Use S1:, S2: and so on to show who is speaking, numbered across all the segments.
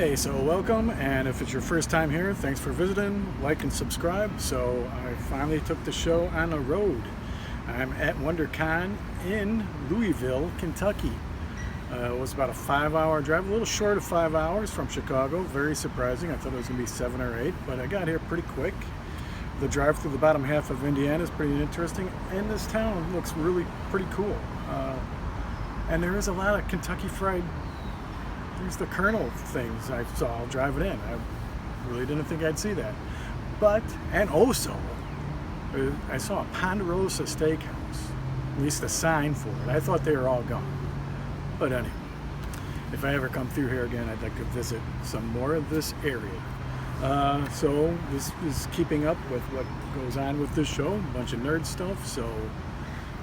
S1: Hey, so welcome, and if it's your first time here, thanks for visiting, like and subscribe. So I finally took the show on the road. I'm at WonderCon in Louisville, Kentucky. It was about a 5-hour drive, a little short of 5 hours from Chicago. Very surprising. I thought it was going to be 7 or 8, but I got here pretty quick. The drive through the bottom half of Indiana is pretty interesting, and this town looks really pretty cool. And there is a lot of Kentucky Fried. There's the Colonel things I saw driving in. I really didn't think I'd see that. But, and also, I saw a Ponderosa Steakhouse. At least a sign for it. I thought they were all gone. But anyway, if I ever come through here again, I'd like to visit some more of this area. So this is keeping up with what goes on with this show. A bunch of nerd stuff. So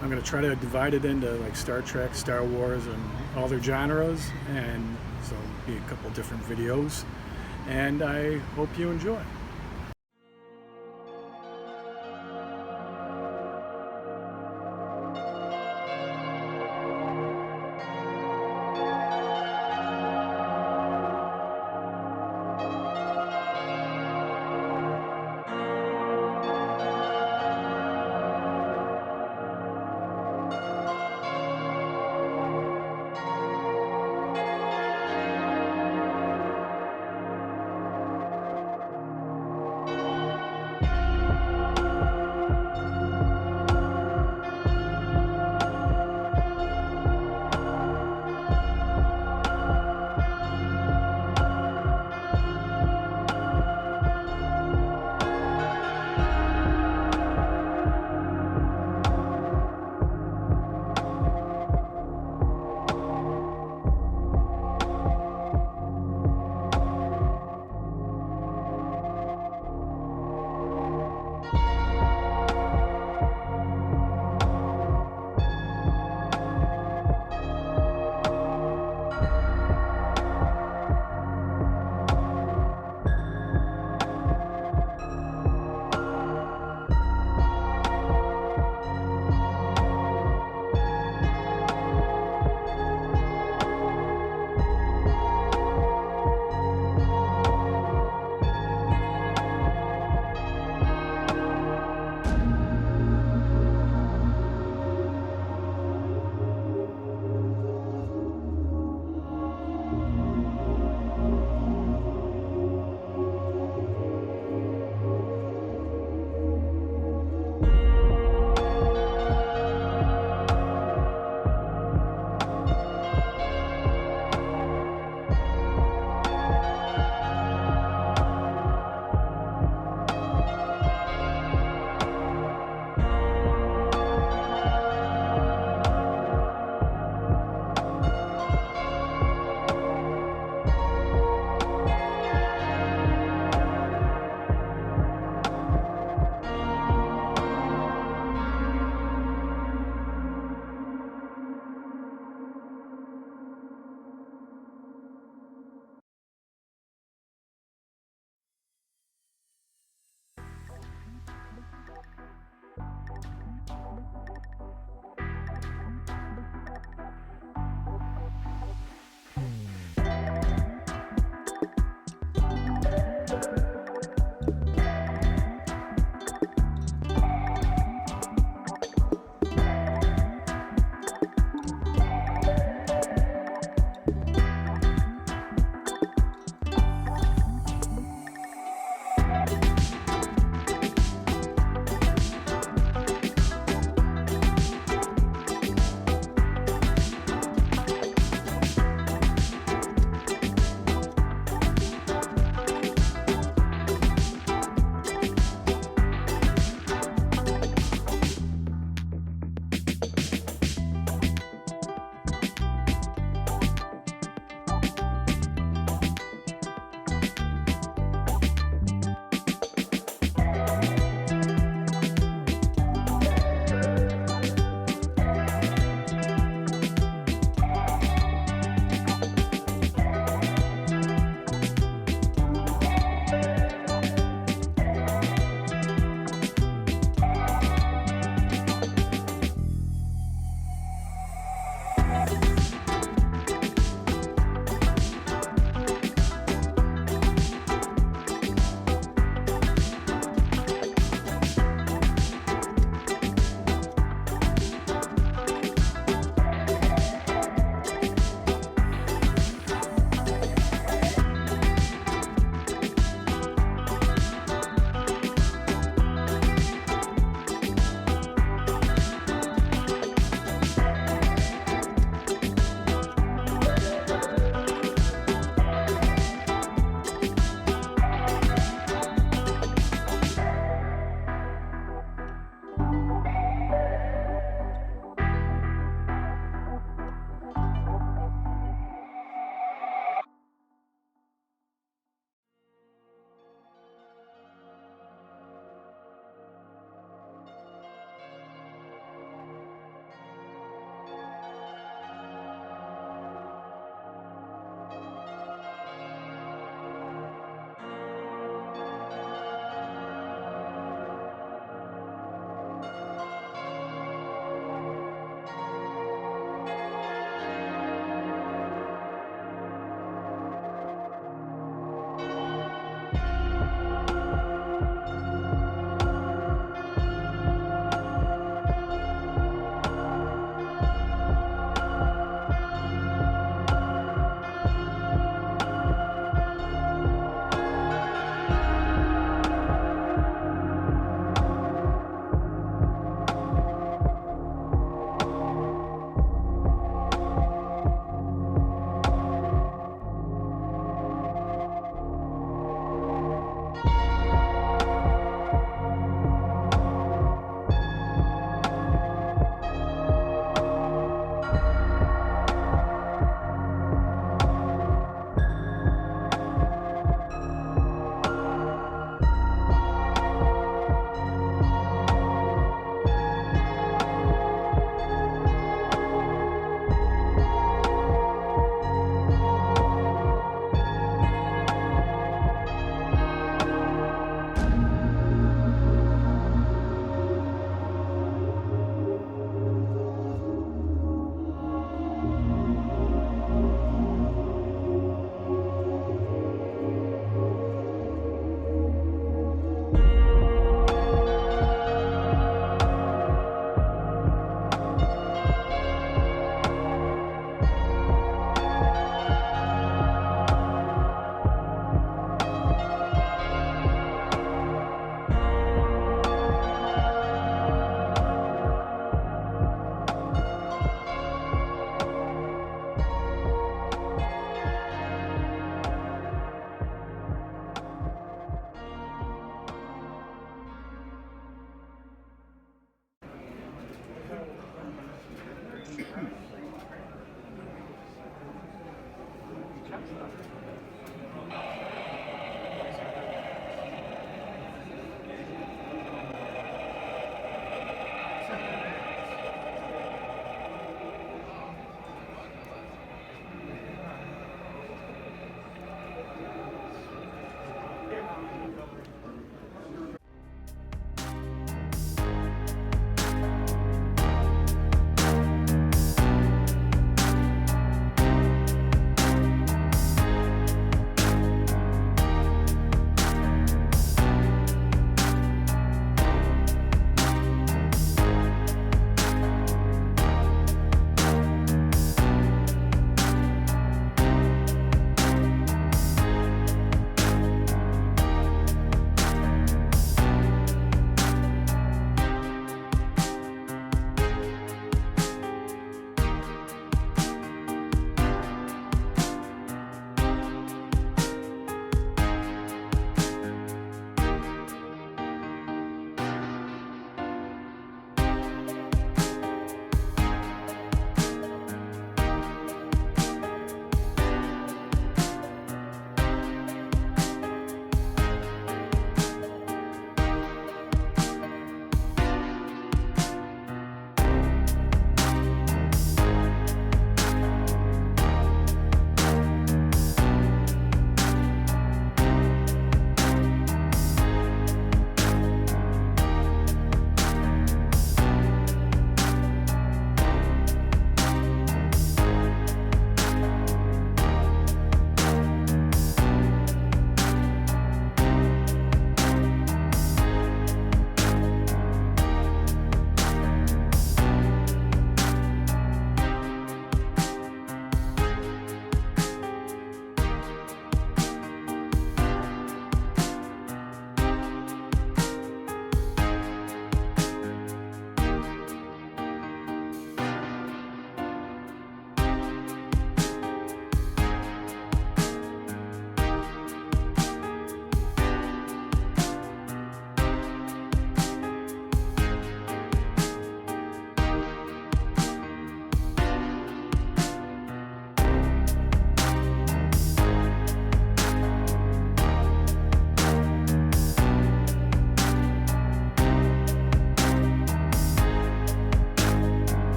S1: I'm going to try to divide it into like Star Trek, Star Wars, and all their genres. And so it'll be a couple different videos. And I hope you enjoy.